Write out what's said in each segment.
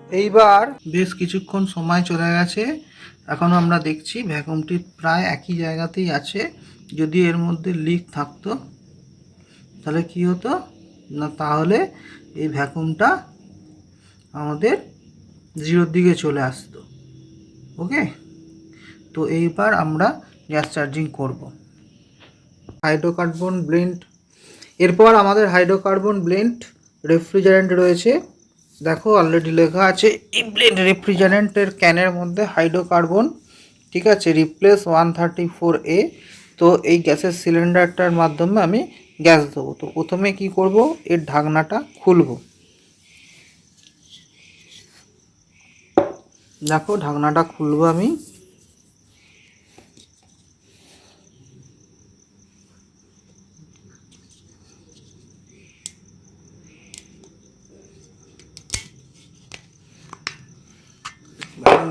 এইবার বেশ কিছুক্ষণ সময় চলে গেছে, এখনও আমরা দেখছি ভ্যাকুমটি প্রায় একই জায়গাতেই আছে। যদি এর মধ্যে লিক থাকতো তাহলে কি হতো না, তাহলে এই ভ্যাকুমটা আমাদের জিরোর দিকে চলে আসতো। ওকে, তো এইবার আমরা গ্যাস চার্জিং করব। হাইড্রোকার্বন ব্লেন্ড, এরপর আমাদের হাইড্রোকার্বন ব্লেন্ড রেফ্রিজারেন্ট রয়েছে। দেখো অলরেডি লেখা আছে এই ব্লেন্ড রেফ্রিজারেন্টের ক্যানের মধ্যে হাইড্রোকার্বন, ঠিক আছে, রিপ্লেস 134A। তো এই গ্যাসের সিলিন্ডারটার মাধ্যমে আমি গ্যাস দেবো। তো প্রথমে কি করব, এর ঢাকনাটা খুলব। দেখো ঢাকনাটা খুলব আমি।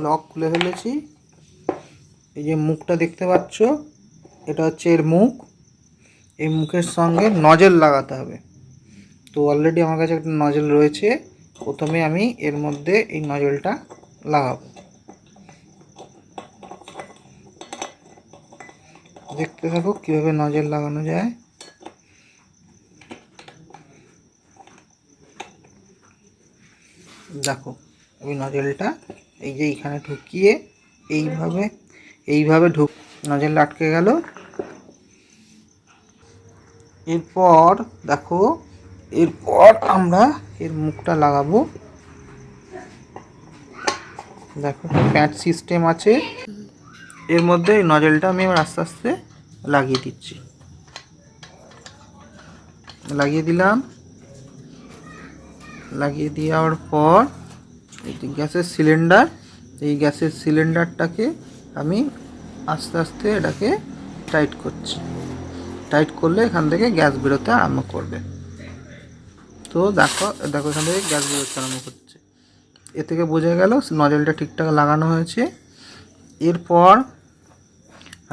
লক খুলে ফেলেছি। এই যে মুখটা দেখতে পাচ্ছ, এটা হচ্ছে এর মুখ। এই মুখের সঙ্গে নজেল লাগাতে হবে। তো অলরেডি আমার কাছে একটা নজেল রয়েছে। প্রথমে আমি এর মধ্যে এই নজেলটা লাগাবো। দেখতে থাকো কীভাবে নজেল লাগানো যায়। দেখো আমি নজেলটা এই যে এইখানে ঢুকিয়ে এইভাবে নজেল আটকে গেল। এরপর দেখো, এরপর আমরা এর মুখটা লাগাবো। দেখো প্যাচ সিস্টেম আছে এর মধ্যে। এই নজেলটা আমি এবার আস্তে আস্তে লাগিয়ে দিচ্ছি। লাগিয়ে দিলাম। লাগিয়ে দেওয়ার পর এই গ্যাসের সিলিন্ডার, এই গ্যাসের সিলিন্ডারটাকে আমি আস্তে আস্তে এটাকে টাইট করছি। টাইট করলে এখান থেকে গ্যাস বেরোতে আরম্ভ করবে। তো দেখো দেখো এখান থেকে গ্যাস বেরোতে আরম্ভ করছে। এ থেকে বোঝা গেল নজলটা ঠিকঠাক লাগানো হয়েছে। এরপর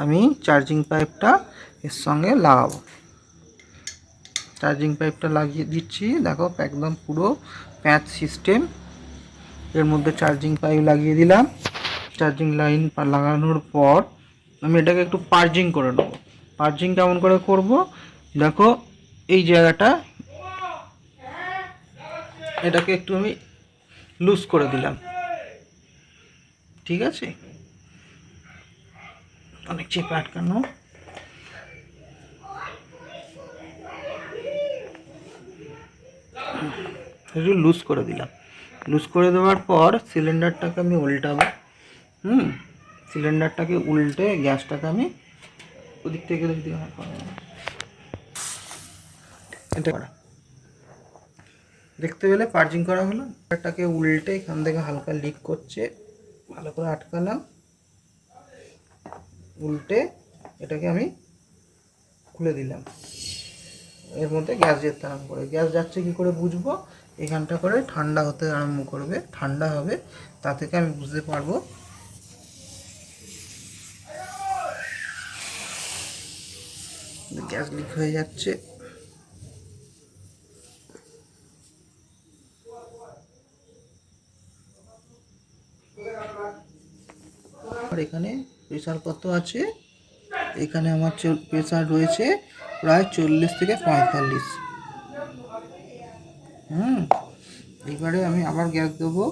আমি চার্জিং পাইপটা এর সঙ্গে লাগাবো। চার্জিং পাইপটা লাগিয়ে দিচ্ছি। দেখো একদম পুরো প্যাচ সিস্টেম। এর মধ্যে চার্জিং পাইপ লাগিয়ে দিলাম। চার্জিং লাইন লাগানোর পর আমি এটাকে একটু পার্জিং করে নেব। পার্জিং কেমন করে করব, দেখো এই জায়গাটা এটাকে একটু আমি লুজ করে দিলাম। ঠিক আছে, অনেক চেপে আটকানো। একটু লুজ করে দিলাম। লুজ করে দেওয়ার পর সিলিন্ডারটাকে আমি উল্টাবো। সিলিন্ডারটাকে উল্টে গ্যাসটাকে আমি ওদিক থেকে এটা করা দেখতে পেলে পার্জিং করা হলো। এটাকে উল্টে এখান থেকে হালকা লিক করছে, ভালো করে আটকালাম। উল্টে এটাকে আমি খুলে দিলাম। এর মধ্যে গ্যাস যেতে আরম্ভ করে। গ্যাস যাচ্ছে কি করে বুঝবো, এখানটা করে ঠান্ডা হতে আরম্ভ করবে। ঠান্ডা হবে, তা থেকে আমি বুঝতে পারবো গ্যাস লিক হয়ে যাচ্ছে। আর এখানে প্রেসার কত আছে, এখানে আমার প্রেসার রয়েছে প্রায় 40 থেকে 45। এবারে আমি আবার গ্যাস দেবো।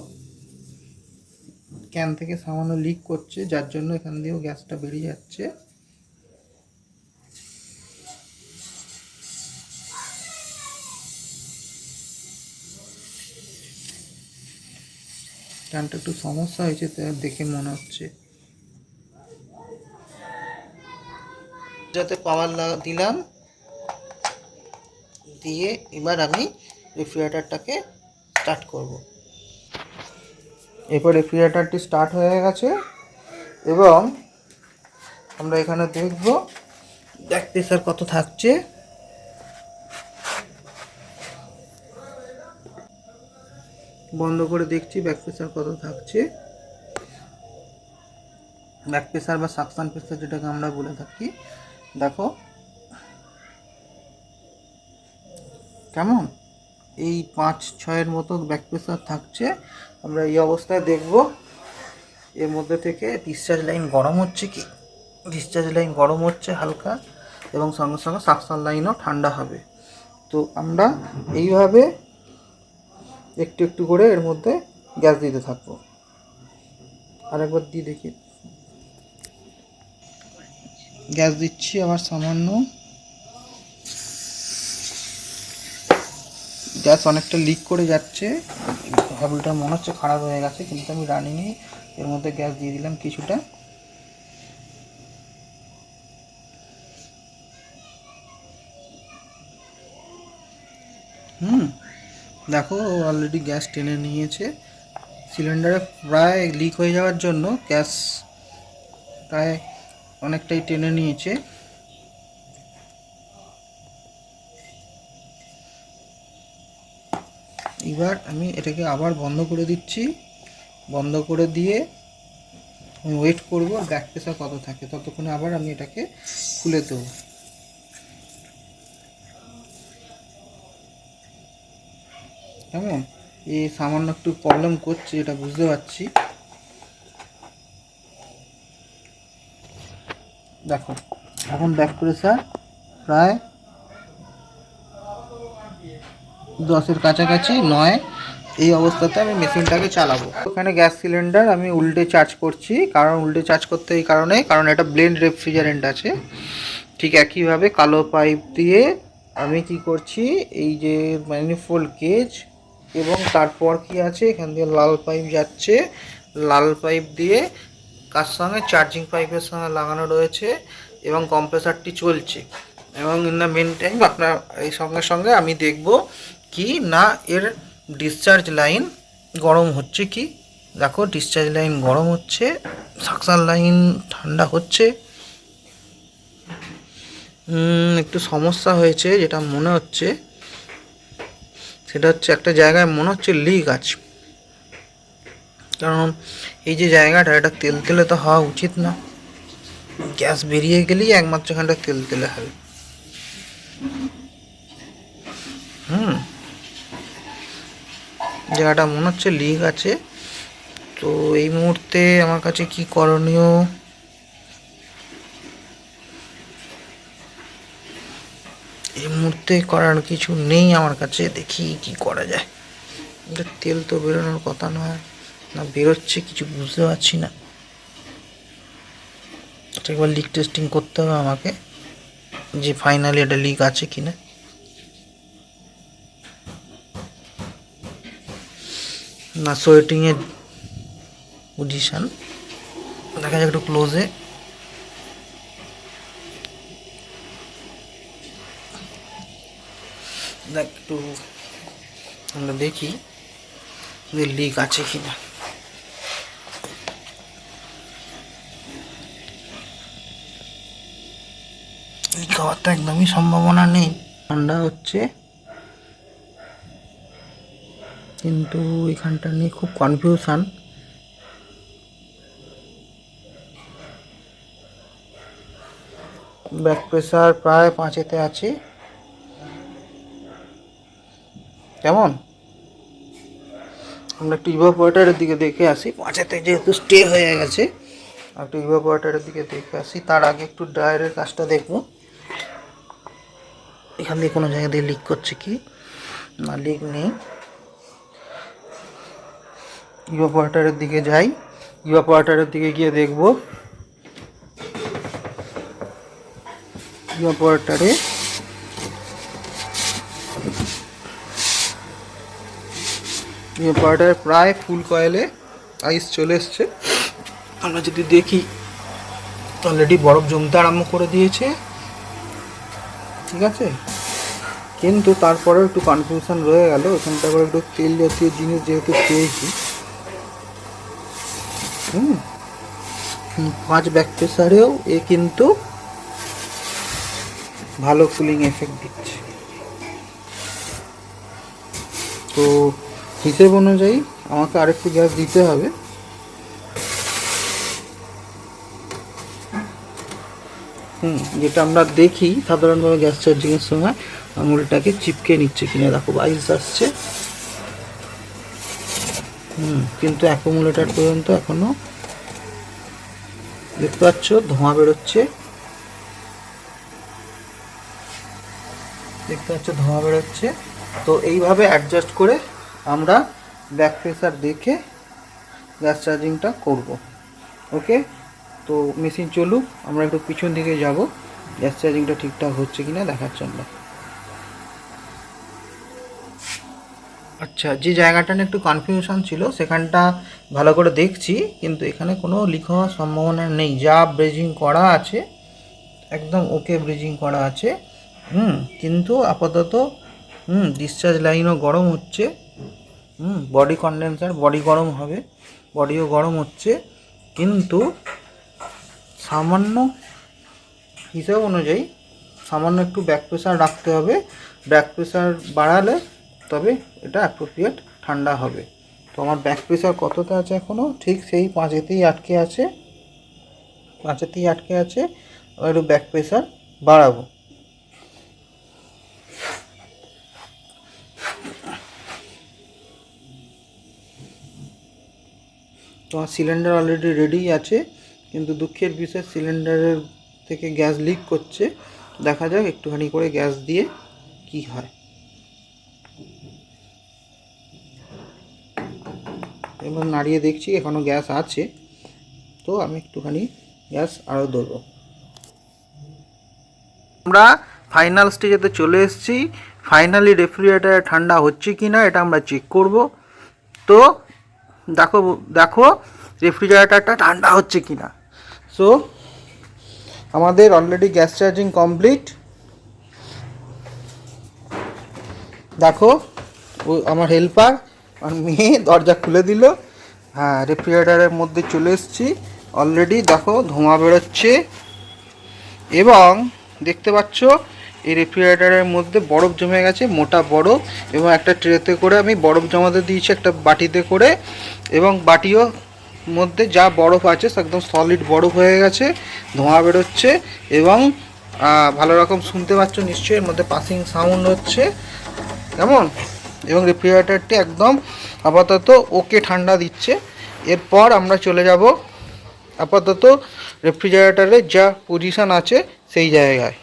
ক্যান থেকে সামান্য লিক করছে, যার জন্য এখান দিয়েও গ্যাসটা বেরিয়ে যাচ্ছে। ক্যানটা একটু সমস্যা হয়েছে দেখে মনে হচ্ছে। যাতে পাওয়ার দিলাম, দিয়ে এবার আমি রেফ্রিজারেটরটাকে স্টার্ট করব। এরপর রেফ্রিজারেটরটি স্টার্ট হয়ে গেছে এবং আমরা এখানে দেখব ব্যাক প্রেসার কত থাকছে। বন্ধ করে দেখছি ব্যাক প্রেসার কত থাকছে। ব্যাক প্রেসার বা সাকশন প্রেসার যেটাকে আমরা বলে থাকি। দেখো কেমন, এই 5-6-এর মতো ব্যাক প্রেসার থাকছে। আমরা এই অবস্থায় দেখব এর মধ্যে থেকে ডিসচার্জ লাইন গরম হচ্ছে কি। ডিসচার্জ লাইন গরম হচ্ছে হালকা, এবং সঙ্গে সঙ্গে সাকশন লাইনও ঠান্ডা হবে। তো আমরা এইভাবে একটু একটু করে এর মধ্যে গ্যাস দিতে থাকবো। আরেকবার দিয়ে দেখি, গ্যাস দিচ্ছি আবার সামান্য। গ্যাস অনেকটা লিক করে যাচ্ছে, হাবলটা মনে হচ্ছে খারাপ হয়ে গেছে, কিন্তু আমি রানিংয়ে এর মধ্যে গ্যাস দিয়ে দিলাম কিছুটা। দেখো অলরেডি গ্যাস টেনে নিয়েছে। সিলিন্ডারে প্রায় লিক হয়ে যাওয়ার জন্য গ্যাস প্রায় অনেকটাই টেনে নিয়েছে। এবার আমি এটাকে আবার বন্ধ করে দিচ্ছি। বন্ধ করে দিয়ে আমি ওয়েট করবো ব্যাক প্রেসার কত থাকে, ততক্ষণে আবার আমি এটাকে খুলে দেবো। কেমন এই সামান্য একটু প্রবলেম করছে, এটা বুঝতে পারছি। দেখো এখন ব্যাক প্রেসার প্রায় 10-এর কাছাকাছি, 9। এই অবস্থাতে আমি মেশিনটাকে চালাবো। ওখানে গ্যাস সিলিন্ডার আমি উল্টে চার্জ করছি, কারণ উল্টে চার্জ করতে এই কারণে, কারণ এটা ব্লেন্ড রেফ্রিজারেন্ট আছে। ঠিক একইভাবে কালো পাইপ দিয়ে আমি কি করছি, এই যে ম্যানিফোল্ড গেজ এবং তারপর কি আছে, এখান দিয়ে লাল পাইপ যাচ্ছে। লাল পাইপ দিয়ে কার সঙ্গে, চার্জিং পাইপের সঙ্গে লাগানো রয়েছে, এবং কম্প্রেসারটি চলছে। এবং ইন দ্য মেন টাইম আপনার এই সঙ্গে সঙ্গে আমি দেখব কি না এর ডিসচার্জ লাইন গরম হচ্ছে কি। দেখো ডিসচার্জ লাইন গরম হচ্ছে, সাকশন লাইন ঠান্ডা হচ্ছে। একটু সমস্যা হয়েছে যেটা মনে হচ্ছে, সেটা হচ্ছে একটা জায়গায় মনে হচ্ছে লিক আছে। কারণ এই যে জায়গাটা, এটা তেল তেলে তো হওয়া উচিত না। গ্যাস বেরিয়ে গেলেই একমাত্র এখানটা তেল তেলে হবে। জায়গাটা মনে হচ্ছে লিক আছে। তো এই মুহূর্তে আমার কাছে কি করণীয়, এই মুহূর্তে করার কিছু নেই আমার কাছে। দেখি কি করা যায়। তেল তো বেরোনোর কথা নয়, না বেরোচ্ছে কিছু বুঝতে পারছি না। একবার লিক টেস্টিং করতে হবে আমাকে, যে ফাইনালি এটা লিক আছে কিনা। না সোয়েটিংয়ের পজিশন দেখা যাক একটু ক্লোজে। দেখ একটু আমরা দেখি যে লিক আছে কিনা। লিক হওয়ার তো একদমই সম্ভাবনা নেই। ঠান্ডা হচ্ছে, কিন্তু এখানটা নিয়ে খুব কনফিউশন। ব্যাক প্রেসার প্রায় 5-এতে আছে। কেমন, আমরা একটু ইভাপোরেটরের দিকে দেখে আসি। 5-এতে যেহেতু স্টে হয়ে গেছে, একটু ইভাপোরেটরের দিকে দেখে আসি। তার আগে একটু ড্রায়ারের কাজটা দেখবো, এখান দিয়ে কোনো জায়গা দিয়ে লিক করছে কি না। লিক নেই। ইভাপোরেটরের দিকে যাই, ইভাপোরেটরের দিকে গিয়ে দেখবো ইভাপোরেটরে প্রায় ফুল কয়েলে আইস চলে এসছে। আমরা যদি দেখি অলরেডি বরফ জমতে আরম্ভ করে দিয়েছে, ঠিক আছে। কিন্তু তারপরেও একটু কনফিউশন রয়ে গেল। ওখানটা করে একটু তেল জাতীয় জিনিস যেহেতু পেয়েছি। 5 ব্যাক প্রেসারেও এ কিন্তু ভালো কুলিং এফেক্ট দিচ্ছে। তো হিসেব অনুযায়ী আমাকে আরেকটু গ্যাস দিতে হবে। যেটা আমরা দেখি সাধারণভাবে গ্যাস চার্জিংয়ের সময় আঙুলটাকে চিপকে নিচ্ছে কিনা। দেখো বাইস আসছে, কিন্তু অ্যাকুমুলেটর পর্যন্ত এখনো দেখতে পাচ্ছ ধোঁয়া বেরোচ্ছে, তো এইভাবে অ্যাডজাস্ট করে আমরা ব্যাক প্রেসার দেখে গ্যাস চার্জিংটা করব। ওকে, তো মেশিন চলুক, আমরা একটু পিছন দিকে যাব গ্যাস চার্জিংটা ঠিকঠাক হচ্ছে কিনা দেখার জন্য। আচ্ছা, যে জায়গাটা নিয়ে একটু কনফিউশন ছিল সেখানটা ভালো করে দেখছি, কিন্তু এখানে কোনো লিক হওয়ার সম্ভাবনা নেই। যা ব্রিজিং করা আছে একদম ওকে ব্রিজিং করা আছে। কিন্তু আপাতত ডিসচার্জ লাইনও গরম হচ্ছে, বডি কন্ডেন্সার বডি গরম হবে, বডিও গরম হচ্ছে, কিন্তু সামান্য হিসাব অনুযায়ী সামান্য একটু ব্যাক প্রেসার রাখতে হবে। ব্যাক প্রেসার বাড়ালে তবে এটা অ্যাপ্রোপ্রিয়েট ঠান্ডা হবে। তো আমার ব্যাক প্রেসার কতটা আছে এখনও, ঠিক সেই 5-তেই আটকে আছে, 5-তেই আটকে আছে। একটু ব্যাক প্রেসার বাড়াবো। তো আমার সিলিন্ডার অলরেডি রেডি আছে, কিন্তু দুঃখের বিষয় সিলিন্ডারের থেকে গ্যাস লিক করছে। দেখা যাক একটুখানি করে গ্যাস দিয়ে কি হয়। এবার নাড়িয়ে দেখছি এখনও গ্যাস আছে, তো আমি একটুখানি গ্যাস আরও দেবো। আমরা ফাইনাল স্টেজেতে চলে এসেছি। ফাইনালি রেফ্রিজারেটর ঠান্ডা হচ্ছে কি না এটা আমরা চেক করব। তো দেখো রেফ্রিজারেটরটা ঠান্ডা হচ্ছে কি না। সো আমাদের অলরেডি গ্যাস চার্জিং কমপ্লিট। দেখো ও আমার হেল্পার আর মেয়ে দরজা খুলে দিল। হ্যাঁ, রেফ্রিজারেটরের মধ্যে চলে এসেছি অলরেডি। দেখো ধোঁয়া বেরোচ্ছে, এবং দেখতে পাচ্ছ এই রেফ্রিজারেটরের মধ্যে বরফ জমে গেছে, মোটা বরফ, এবং একটা ট্রেতে করে আমি বরফ জমাতে দিয়েছি একটা বাটিতে করে, এবং বাটিও মধ্যে যা বরফ আছে একদম সলিড বরফ হয়ে গেছে, ধোঁয়া বেরোচ্ছে, এবং ভালো রকম শুনতে পাচ্ছ নিশ্চয়ই, এর মধ্যে পাসিং সাউন্ড হচ্ছে, কেমন। এবং রেফ্রিজারেটরটি একদম আপাতত ওকে ঠান্ডা দিচ্ছে। এরপর আমরা চলে যাব আপাতত রেফ্রিজারেটরের যা পজিশান আছে সেই জায়গায়।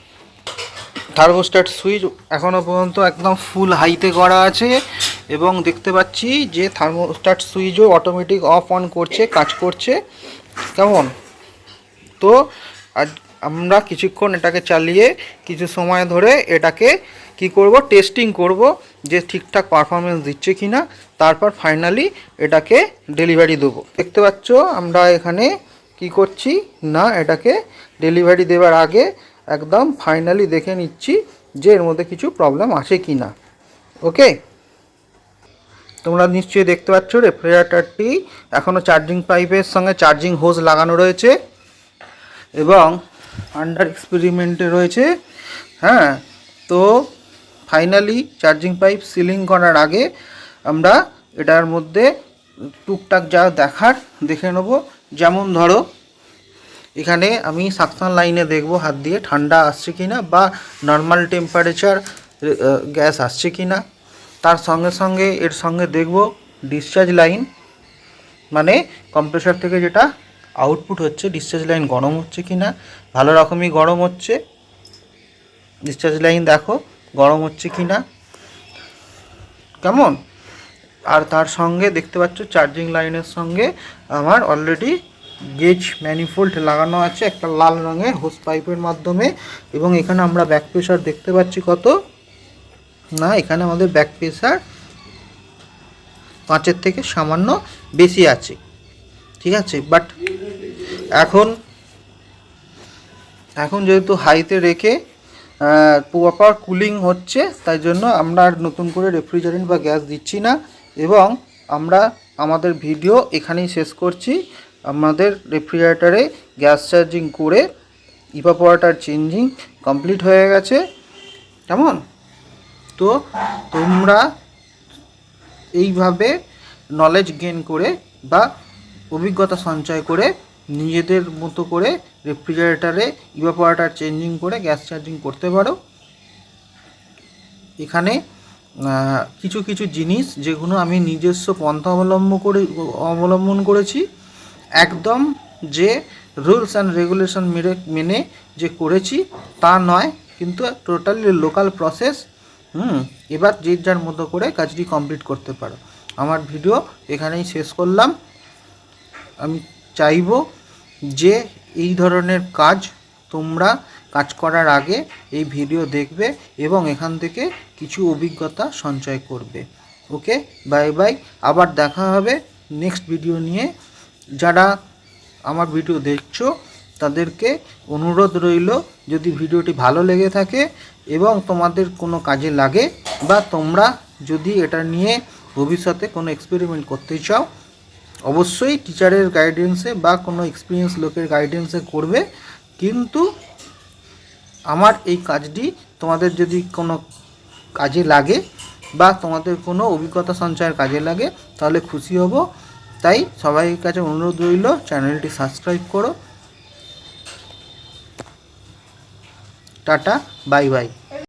থার্মোস্ট্যাট সুইচ এখনও পর্যন্ত একদম ফুল হাইতে করা আছে, এবং দেখতে পাচ্ছি যে থার্মোস্ট্যাট সুইচও অটোমেটিক অফ অন করছে, কাজ করছে, কেমন। তো আজ আমরা কিছুক্ষণ এটাকে চালিয়ে কিছু সময় ধরে এটাকে কি করব, টেস্টিং করব যে ঠিকঠাক পারফরমেন্স দিচ্ছে কি না। তারপর ফাইনালি এটাকে ডেলিভারি দেবো। দেখতে পাচ্ছ আমরা এখানে কি করছি না, এটাকে ডেলিভারি দেওয়ার আগে একদম ফাইনালি দেখে নিচ্ছি যে এর মধ্যে কিছু প্রবলেম আছে কি না। ওকে, তোমরা নিশ্চয়ই দেখতে পাচ্ছ রেফ্রিজারেটরটি এখনও চার্জিং পাইপের সঙ্গে চার্জিং হোজ লাগানো রয়েছে এবং আন্ডার এক্সপেরিমেন্টে রয়েছে। হ্যাঁ, তো ফাইনালি চার্জিং পাইপ সিলিং করার আগে আমরা এটার মধ্যে টুকটাক যা দেখার দেখে নেব। যেমন ধরো এখানে আমি সাকশন লাইনে দেখব হাত দিয়ে ঠান্ডা আসছে কি না, বা নর্মাল টেম্পারেচার গ্যাস আসছে কি না। তার সঙ্গে সঙ্গে এর সঙ্গে দেখব ডিসচার্জ লাইন, মানে কম্প্রেসার থেকে যেটা আউটপুট হচ্ছে ডিসচার্জ লাইন গরম হচ্ছে কি না। ভালো রকমই গরম হচ্ছে, ডিসচার্জ লাইন দেখো গরম হচ্ছে কি না, কেমন। আর তার সঙ্গে দেখতে পাচ্ছ চার্জিং লাইনের সঙ্গে আমার অলরেডি গেজ ম্যানিফোল্ড লাগানো আছে একটা লাল রঙের হোস পাইপের মাধ্যমে। এবং এখানে আমরা ব্যাক প্রেসার দেখতে পাচ্ছি কত না, এখানে আমাদের ব্যাক প্রেসার 5-এর থেকে সামান্য বেশি আছে, ঠিক আছে। বাট এখন যেহেতু হাইতে রেখে প্রপার কুলিং হচ্ছে, তাই জন্য আমরা আর নতুন করে রেফ্রিজারেন্ট বা গ্যাস দিচ্ছি না, এবং আমরা আমাদের ভিডিও এখানেই শেষ করছি। আমাদের রেফ্রিজারেটরে গ্যাস চার্জিং করে ইভাপোরেটর চেঞ্জিং কমপ্লিট হয়ে গেছে, কেমন। তো তোমরা এইভাবে নলেজ গেইন করে বা অভিজ্ঞতা সঞ্চয় করে নিজেদের মতো করে রেফ্রিজারেটারে ইভাপোরেটর চেঞ্জিং করে গ্যাস চার্জিং করতে পারো। এখানে কিছু কিছু জিনিস যেগুলো আমি নিজস্ব পন্থা অবলম্বন করেছি, একদম যে রুলস অ্যান্ড রেগুলেশন মেনে যে করেছি তা নয়, কিন্তু টোটালি লোকাল প্রসেস। এবার যে যার মতো করে কাজটি কমপ্লিট করতে পারো। আমার ভিডিও এখানেই শেষ করলাম। আমি চাইবো যে এই ধরনের কাজ তোমরা কাজ করার আগে এই ভিডিও দেখবে এবং এখান থেকে কিছু অভিজ্ঞতা সঞ্চয় করবে। ওকে, বাই বাই। আবার দেখা হবে নেক্সট ভিডিও নিয়ে। যারা আমার ভিডিও দেখছো তাদেরকে অনুরোধ রইল, যদি ভিডিওটি ভালো লেগে থাকে এবং তোমাদের কোনো কাজে লাগে বা তোমরা যদি এটা নিয়ে ভবিষ্যতে কোনো এক্সপেরিমেন্ট করতে চাও, অবশ্যই টিচারের গাইডেন্সে বা কোনো এক্সপিরিয়েন্স লোকের গাইডেন্সে করবে। কিন্তু আমার এই কাজটি তোমাদের যদি কোনো কাজে লাগে বা তোমাদের কোনো অভিজ্ঞতা সঞ্চয়ের কাজে লাগে তাহলে খুশি হব। তাই সবাইয়ের কাছে অনুরোধ রইল, চ্যানেলটি সাবস্ক্রাইব করো। Tata, bye bye.